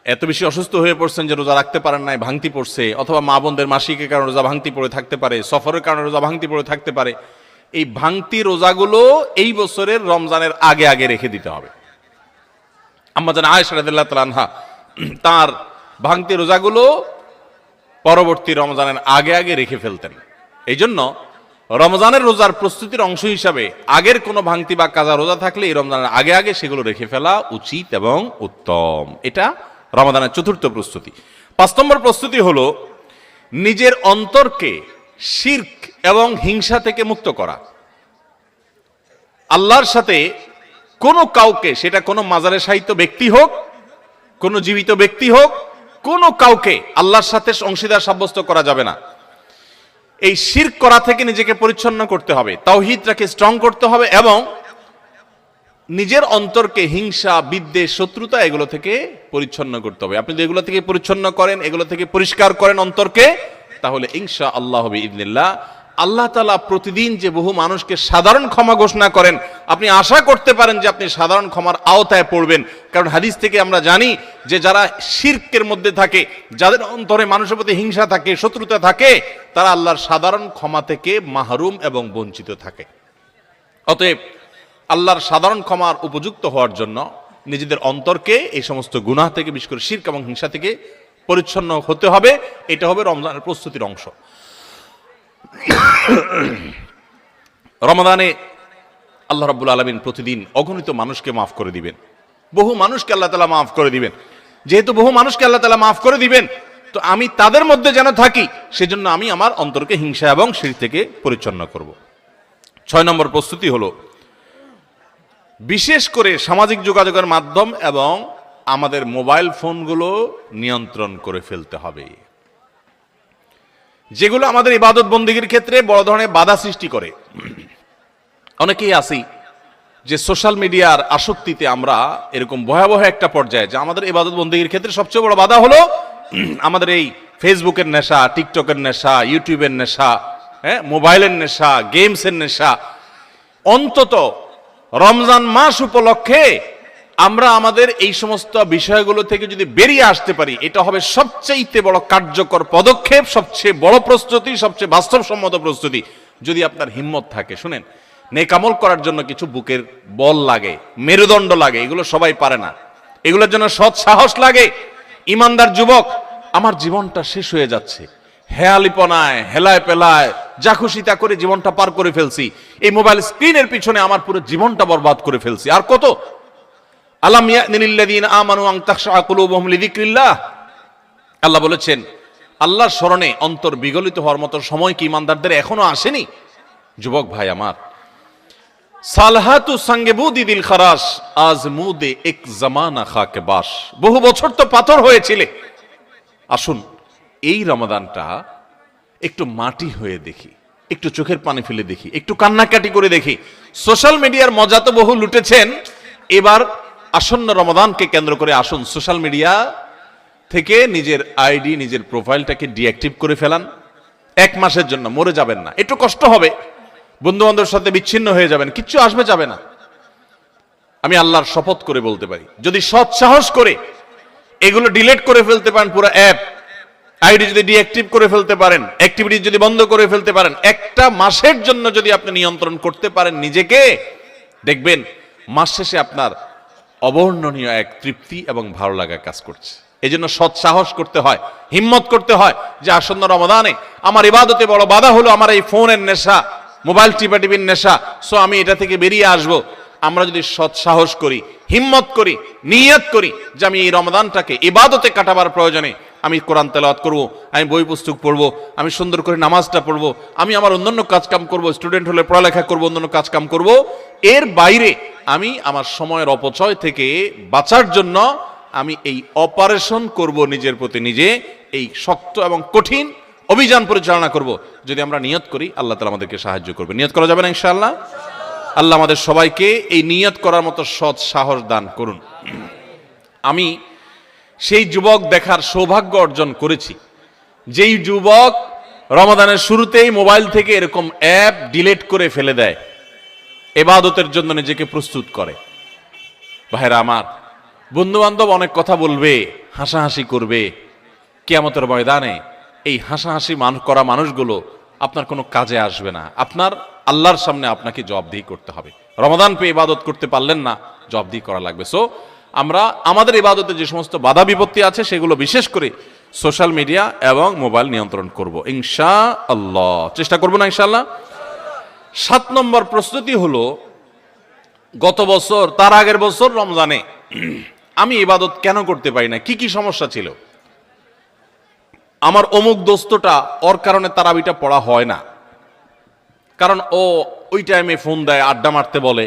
এত বেশি অসুস্থ হয়ে পড়ছেন যে রোজা রাখতে পারেন নাই, ভাঙতি পড়ছে, অথবা মা বোনদের মাসিকের কারণে রোজা ভাঙতি পড়ে থাকতে পারে, সফরের কারণে রোজা ভাঙতি পড়ে থাকতে পারে। এই ভাঙতি রোজাগুলো এই বছরের রমজানের আগে আগে রেখে দিতে হবে। আম্মা জান আয়েশা রাদিয়াল্লাহু তাআলা আনহা তার ভাঙতি রোজাগুলো পরবর্তী রমজানের আগে আগে রেখে ফেলতেন। এই জন্য রমজানের রোজার প্রস্তুতির অংশ হিসাবে আগের কোনো ভাঙতি বা কাজা রোজা থাকলে এই রমজানের আগে আগে সেগুলো রেখে ফেলা উচিত এবং উত্তম। এটা রমজানের চতুর্থ প্রস্তুতি। 5 নম্বর প্রস্তুতি হলো নিজের অন্তরকে শিরক এবং হিংসা থেকে মুক্ত করা। আল্লাহর সাথে কোনো কাউকে, সেটা কোনো মাজারে শায়িত ব্যক্তি হোক, কোনো জীবিত ব্যক্তি হোক, কোনো কাউকে আল্লাহর সাথে অংশীদার সাব্যস্ত করা যাবে না। এই শিরক করা থেকে নিজেকে পরিচ্ছন্ন করতে হবে, তাওহীদটাকে স্ট্রং করতে হবে এবং নিজের অন্তরকে হিংসা, বিদ্বেষ, শত্রুতা এগুলো থেকে পরিচ্ছন্ন করতে হবে। আপনি যদি এগুলো থেকে পরিচ্ছন্ন করেন, এগুলো থেকে পরিষ্কার করেন অন্তরকে, তাহলে ইনশাআল্লাহ বিইذনিল্লাহ আল্লাহ তাআলা প্রতিদিন যে বহু মানুষকে সাধারণ ক্ষমা ঘোষণা করেন, আপনি আশা করতে পারেন যে আপনি সাধারণ ক্ষমার আওতায় পড়বেন। কারণ হাদিস থেকে আমরা জানি যে যারা শিরকের মধ্যে থাকে, যাদের অন্তরে মানুষের প্রতি হিংসা থাকে, শত্রুতা থাকে, তারা আল্লাহর সাধারণ ক্ষমা থেকে মাহরুম এবং বঞ্চিত থাকে। অতএব আল্লাহর সাধারণ ক্ষমার উপযুক্ত হওয়ার জন্য নিজেদের অন্তরকে এই সমস্ত গুনাহ থেকে, বিশেষ করে শিরক এবং হিংসা থেকে পরিচ্ছন্ন হতে হবে। এটা হবে রমজানের প্রস্তুতির অংশ। রমাদানে আল্লাহ রাব্বুল আলামিন প্রতিদিন অগণিত মানুষকে মাফ করে দিবেন, বহু মানুষকে আল্লাহ তাআলা মাফ করে দিবেন। যেহেতু বহু মানুষকে আল্লাহ তাআলা মাফ করে দিবেন, তো আমি তাদের মধ্যে যেন থাকি, সেজন্য আমি আমার অন্তরকে হিংসা এবং শিরক থেকে পরিচ্ছন্ন করব। 6 নম্বর প্রস্তুতি হলো বিশেষ করে সামাজিক যোগাযোগের মাধ্যম এবং আমাদের মোবাইল ফোনগুলো নিয়ন্ত্রণ করে ফেলতে হবে, যেগুলো আমাদের ইবাদত বন্দেগীর ক্ষেত্রে বড় ধরনের বাধা সৃষ্টি করে। অনেকেই আছি যে সোশ্যাল মিডিয়ার আসক্তিতে আমরা এরকম ভয়াবহ একটা পর্যায়ে, যে আমাদের ইবাদত বন্দেগীর ক্ষেত্রে সবচেয়ে বড় বাধা হলো আমাদের এই ফেসবুকের নেশা, টিকটকের নেশা, ইউটিউবের নেশা, মোবাইলের নেশা, গেমসের নেশা। অন্তত রমজান মাস উপলক্ষে আমরা আমাদের এই সমস্ত বিষয়গুলো থেকে যদি বেরিয়ে আসতে পারি, এটা হবে সবচেয়ে বড় কার্যকর পদক্ষেপ, সবচেয়ে বড় প্রস্তুতি, সবচেয়ে বাস্তবসম্মত প্রস্তুতি। যদি আপনার হিম্মত থাকে, শুনেন, নেক আমল করার জন্য কিছু বুকের বল লাগে, মেরুদণ্ড লাগে, এগুলো সবাই পারে না। এগুলোর জন্য সৎ সাহস লাগে। ইমানদার যুবক, আমার জীবনটা শেষ হয়ে যাচ্ছে, হেয়ালিপনায়, হেলায় পেলায়, যা খুশি তা করে জীবনটা পার করে ফেলছি, এই মোবাইল স্ক্রিনের পিছনে আমার পুরো জীবনটা বরবাদ করে ফেলছি, আর কত? আলাম ইয়ানিল্লাযীনা আমানু আন তাখশা কুলুবুহুম লিযিকরিল্লাহ। আল্লাহ বলেছেন, আল্লাহর স্মরণে অন্তর বিগলিত হওয়ার মতো সময় কি ইমানদারদের এখনো আসেনি? যুবক ভাই আমার, সালহাতু সঙ্গে বুদি দিল খারাস আজমুদে এক জামানা খাকে বাস। বহু বছর তো পাথর হয়েছিলে। আসুন এই রমাদানটা একটু মাটি হয়ে দেখি, একটু চোখের পানি ফেলে দেখি, একটু কান্নাকাটি করে দেখি। সোশ্যাল মিডিয়ার মজা তো বহু লুটেছেন, এবার আসন্ন রমাদানকে কেন্দ্র করে আসুন সোশ্যাল মিডিয়া থেকে নিজের আইডি, নিজের প্রোফাইলটাকে ডিঅ্যাক্টিভ করে ফেলান। 1 মাসের জন্য, মরে যাবেন না, একটু কষ্ট হবে, বন্ধু বান্ধবের সাথে বিচ্ছিন্ন হয়ে যাবেন, কিচ্ছু আসবে যাবে না। আমি আল্লাহর শপথ করে বলতে পারি, যদি সৎ সাহস করে এগুলো ডিলিট করে ফেলতে পারেন, পুরো অ্যাপ আইডি যদি ডিঅ্যাক্টিভ করে ফেলতে পারেন, অ্যাক্টিভিটি যদি বন্ধ করে ফেলতে পারেন, 1টা মাসের জন্য যদি আপনি নিয়ন্ত্রণ করতে পারেন নিজেকে, দেখবেন মাস শেষে আপনার অবর্ণনীয় এক তৃপ্তি এবং ভালো লাগা কাজ করছে। এই জন্য সৎ সাহস করতে হয়, হিম্মত করতে হয় যে আসন্ন রমাদানে আমার ইবাদতে বড় বাধা হলো আমার এই ফোনের নেশা, মোবাইল টিপাটিপির নেশা, সো আমি এটা থেকে বেরিয়ে আসব। আমরা যদি সৎ সাহস করি, হিম্মত করি, নিয়ত করি যে আমি এই রমাদানটাকে ইবাদতে কাটাবার প্রয়োজনে আমি কোরআন তেলাওয়াত করব, আমি বই পুস্তক পড়বো, আমি সুন্দর করে নামাজটা পড়বো, আমি আমার অন্যান্য কাজকাম করব, স্টুডেন্ট হলে পড়ালেখা করব, অন্যান্য কাজকাম করব, এর বাইরে আমি আমার সময়ের অপচয় থেকে বাঁচার জন্য আমি এই অপারেশন করব, নিজের প্রতি নিজে এই শক্ত এবং কঠিন অভিযান পরিচালনা করব। যদি আমরা নিয়ত করি, আল্লাহ তাআলা আমাদেরকে সাহায্য করবে। নিয়ত করা যাবে না ইনশাআল্লাহ? আল্লাহ আমাদের সবাইকে এই নিয়ত করার মতো সৎ সাহস দান করুন। আমি সেই যুবক দেখার সৌভাগ্য অর্জন করেছি, যেই যুবক রমাদানের শুরুতেই মোবাইল থেকে এরকম অ্যাপ ডিলিট করে ফেলে দেয়, ইবাদতের জন্য নিজেকে প্রস্তুত করে। ভাইরা আমার, বন্ধু বান্ধব অনেক কথা বলবে, হাসাহাসি করবে, কিয়ামতের ময়দানে এই হাসাহাসি করা মানুষগুলো আপনার কোনো কাজে আসবে না। আপনার আল্লাহর সামনে আপনাকে জবাবদিহি করতে হবে। রমাদান পেয়ে ইবাদত করতে পারলেন না, জবাবদিহি করা লাগবে। সো আমরা আমাদের ইবাদতে যে সমস্ত বাধা বিপত্তি আছে সেগুলো বিশেষ করে সোশ্যাল মিডিয়া এবং মোবাইল নিয়ন্ত্রণ করব ইনশাআল্লাহ, চেষ্টা করব না ইনশাআল্লাহ। 7 নম্বর প্রস্তুতি হলো, গত বছর তার আগের বছর রমজানে আমি ইবাদত কেন করতে পারি না, কি কি সমস্যা ছিল। আমার অমুক দোস্তটা, ওর কারণে তারাবিটা পড়া হয় না, কারণ ও ওই টাইমে ফোন দেয়, আড্ডা মারতে বলে,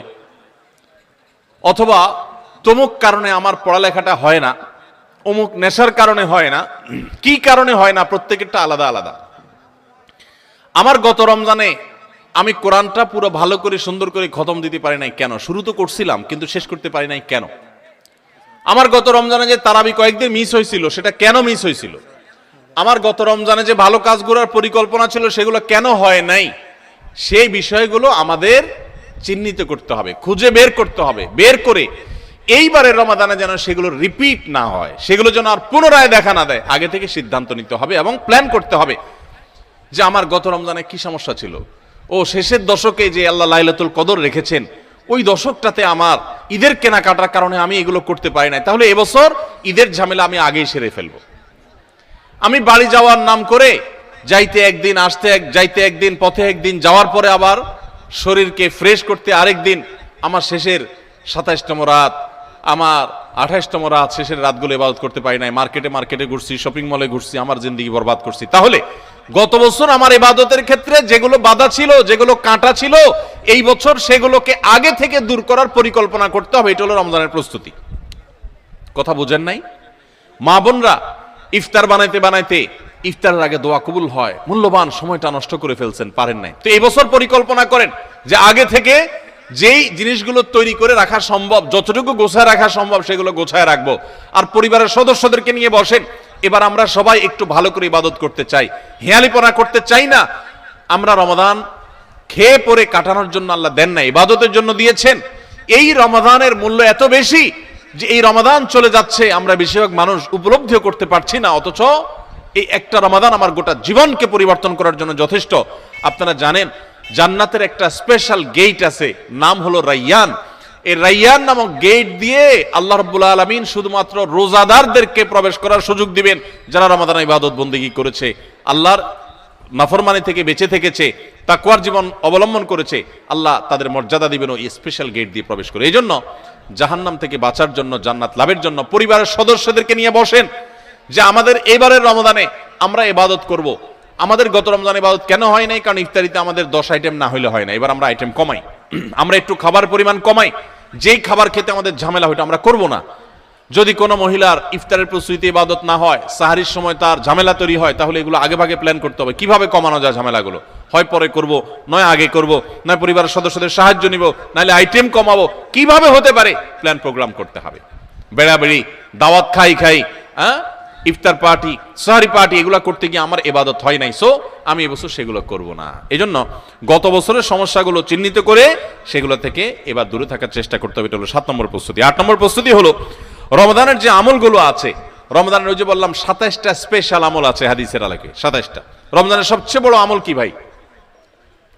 অথবা তমুক কারণে আমার পড়ালেখাটা হয় না, অমুক নেশার কারণে হয় না, কি কারণে হয় না, প্রত্যেকেরটা আলাদা আলাদা। আমার গত রমজানে আমি কোরআনটা পুরো ভালো করে সুন্দর করে খতম দিতে পারি নাই কেন, শুরু তো করছিলাম কিন্তু শেষ করতে পারি নাই কেন। আমার গত রমজানে যে তারাবি কয়েকদিন মিস হয়েছিল সেটা কেন মিস হয়েছিল। আমার গত রমজানে যে ভালো কাজগুলোর পরিকল্পনা ছিল সেগুলো কেন হয় নাই, সেই বিষয়গুলো আমাদের চিহ্নিত করতে হবে, খুঁজে বের করতে হবে। বের করে এইবারের রমাদানে যেন সেগুলো রিপিট না হয়, সেগুলো যেন আর পুনরায় দেখা না দেয়, আগে থেকে সিদ্ধান্ত নিতে হবে এবং প্ল্যান করতে হবে যে আমার গত রমজানে কি সমস্যা ছিল। ও শেষের দশকে যে আল্লাহ লাইলাতুল কদর রেখেছেন, ওই দশকটাতে আমার ঈদের কেনাকাটার কারণে আমি এগুলো করতে পারি নাই, তাহলে এবছর ঈদের ঝামেলা আমি আগেই সেরে ফেলবো। আমি বাড়ি যাওয়ার নাম করে যাইতে একদিন, আসতে যাইতে একদিন, পথে একদিন, যাওয়ার পরে আবার শরীরকে ফ্রেশ করতে আরেক দিন, আমার শেষের 27তম রাত, আমার 28তম রাত, শেষের রাতগুলো ইবাদত করতে পারি নাই, মার্কেটে ঘুরছি, শপিং মলে ঘুরছি, আমার জিন্দেগি বরবাদ করছি। তাহলে গত বছর আমার ইবাদতের ক্ষেত্রে যেগুলো বাধা ছিল, যেগুলো কাঁটা ছিল, এই বছর সেগুলোকে আগে থেকে দূর করার পরিকল্পনা করতে হবে। এটা হলো রমজানের প্রস্তুতি। কথা বুঝেন নাই? মা বোনরা ইফতার বানাইতে বানাইতে ইফতারের আগে দোয়া কবুল হয়, মূল্যবান সময়টা নষ্ট করে ফেলছেন, পারেন নাই। তো এই বছর পরিকল্পনা করেন যে আগে থেকে যেই জিনিসগুলো তৈরি করে রাখা সম্ভব, যতটুকু গোছায় রাখা সম্ভব সেগুলো গোছায় রাখবো। আর পরিবারের সদস্যদেরকে নিয়ে বসেন, এবার আমরা সবাই একটু ভালো করে ইবাদত করতে চাই, হেয়ালিপনা করতে চাই না। আমরা রমাদান খেয়ে পরে কাটানোর জন্য আল্লাহ দেন না, ইবাদতের জন্য দিয়েছেন। এই রমাদানের মূল্য এত বেশি যে এই রমাদান চলে যাচ্ছে, আমরা বেশিরভাগ মানুষ উপলব্ধিও করতে পারছি না, অথচ এই একটা রমাদান আমার গোটা জীবনকে পরিবর্তন করার জন্য যথেষ্ট। আপনারা জানেন জান্নাতের একটা স্পেশাল গেট আছে, নাম হলো রাইয়ান। এই রাইয়ান নামক গেট দিয়ে আল্লাহ রাব্বুল আলামিন শুধুমাত্র রোজাদারদেরকে প্রবেশ করার সুযোগ দিবেন, যারা রমাদান ইবাদত বন্দেগী করেছে, আল্লাহর নাফরমানি থেকে বেঁচে থেকেছে, তাকওয়ার জীবন অবলম্বন করেছে। আল্লাহ তাদের মর্যাদা দিবেন ওই স্পেশাল গেট দিয়ে প্রবেশ করে। এই জন্য জাহান্নাম থেকে বাঁচার জন্য, জান্নাত লাভের জন্য পরিবারের সদস্যদেরকে নিয়ে বসেন যে আমাদের এবারের রমাদানে আমরা ইবাদত করব। আমাদের গত রমজানে ইবাদত কেন হয় নাই? কারণ ইফতারিতে আমাদের 10 আইটেম না হইলে হয় না। এবার আমরা আইটেম কমাই, আমরা একটু খাবার পরিমাণ কমাই, যেই খাবার খেতে আমাদের ঝামেলা হইতো আমরা করব না। যদি কোনো মহিলার ইফতারের প্রস্তুতি ইবাদত না হয়, সাহারির সময় তার ঝামেলা তৈরি হয়, তাহলে এগুলো আগে ভাগে প্ল্যান করতে হবে কিভাবে কমানো যায় ঝামেলাগুলো। হয় পরে করব, নয় আগে করব, নয় পরিবারের সদস্যদের সাহায্য নিব, নাহলে আইটেম কমাবো, কিভাবে হতে পারে প্ল্যান প্রোগ্রাম করতে হবে। বেড়াবেড়ি, দাওয়াত খাই, ইফতার পার্টি, সাহারি পার্টি, এগুলো করতে গিয়ে আমার ইবাদত হয় নাই, সো আমি এবছর সেগুলো করব না। এজন্য গত বছরের সমস্যাগুলো চিহ্নিত করে সেগুলো থেকে এবার দূরে থাকার চেষ্টা করতে হবে। এটা হলো 7 নম্বর প্রস্তুতি। 8 নম্বর প্রস্তুতি হলো রমজানের যে আমলগুলো আছে, রমজানের ওই যে বললাম 27টা স্পেশাল আমল আছে হাদিসের আলোকে, 27টা। রমজানের সবচেয়ে বড় আমল কি ভাই?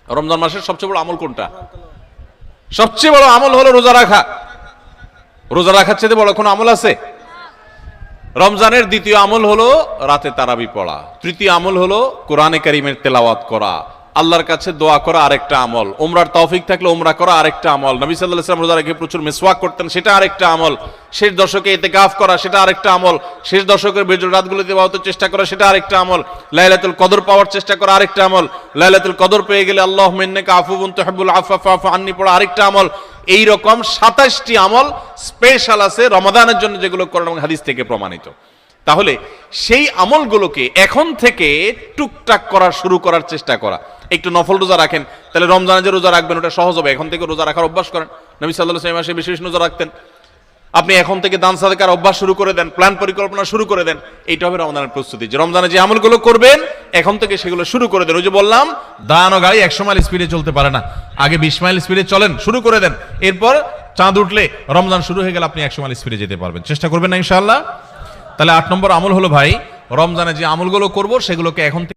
রমজান মাসের সবচেয়ে বড় আমল কোনটা? সবচেয়ে বড় আমল হলো রোজা রাখা। রোজা রাখার চেয়ে বড় কোনো আমল আছে? রমজানের দ্বিতীয় আমল হলো রাতে তারাবি পড়া, তৃতীয় আমল হলো কোরআনে কারীমের তেলাওয়াত করা, আল্লাহর কাছে দোয়া করা আরেকটা আমল, উমরার তৌফিক থাকলে উমরা করা আরেকটা আমল, নবী সাল্লাল্লাহু আলাইহি ওয়াসাল্লাম রোজা রেখে প্রচুর মিসওয়াক করতেন, সেটা আরেকটা আমল, শেষ দশকে ইতিকাফ করা সেটা আরেকটা আমল, শেষ দশকের বেজর রাতগুলোতে ইবাদতের চেষ্টা করা সেটা আরেকটা আমল, লাইলাতুল কদর পাওয়ার চেষ্টা করা আরেকটা আমল, লাইলাতুল কদর পেয়ে গেলে আল্লাহুম্মা ইন্নাকা আফুউন তুহিব্বুল আফওয়া ফা'ফু আন্নী পড়া আরেকটা আমল। এই রকম 27টি আমল স্পেশাল আছে রমাদানের জন্য, যেগুলো কোরআন এবং হাদিস থেকে প্রমাণিত। তাহলে সেই আমলগুলোকে এখন থেকে টুকটাক করা শুরু করার চেষ্টা করা। একটু নফল রোজা রাখেন, তাহলে রমজানে যে রোজা রাখবেন ওটা সহজ হবে। এখন থেকে রোজা রাখার অভ্যাস করেন। নবী সাল্লাল্লাহু আলাইহি ওয়াসাল্লাম মাসে বিশেষ রোজা রাখতেন, আপনি এখন থেকে দান সাদকার অভ্যাস শুরু করে দেন, প্ল্যান পরিকল্পনা শুরু করে দেন। এইটা হবে রমজানের প্রস্তুতি, যে রমজানে যে আমলগুলো করবেন এখন থেকে সেগুলো শুরু করে দেন। ওই যে বললাম দান ও গাড়ি 100 মাইল স্পিডে চলতে পারে না, আগে 20 মাইল স্পিডে চলেন, শুরু করে দেন। এরপর চাঁদ উঠলে রমজান শুরু হয়ে গেলে আপনি 100 মাইল স্পিডে যেতে পারবেন। চেষ্টা করবেন না ইনশাআল্লাহ? তাহলে 8 নম্বর আমল হলো ভাই, রমজানে যে আমলগুলো করব সেগুলোকে এখন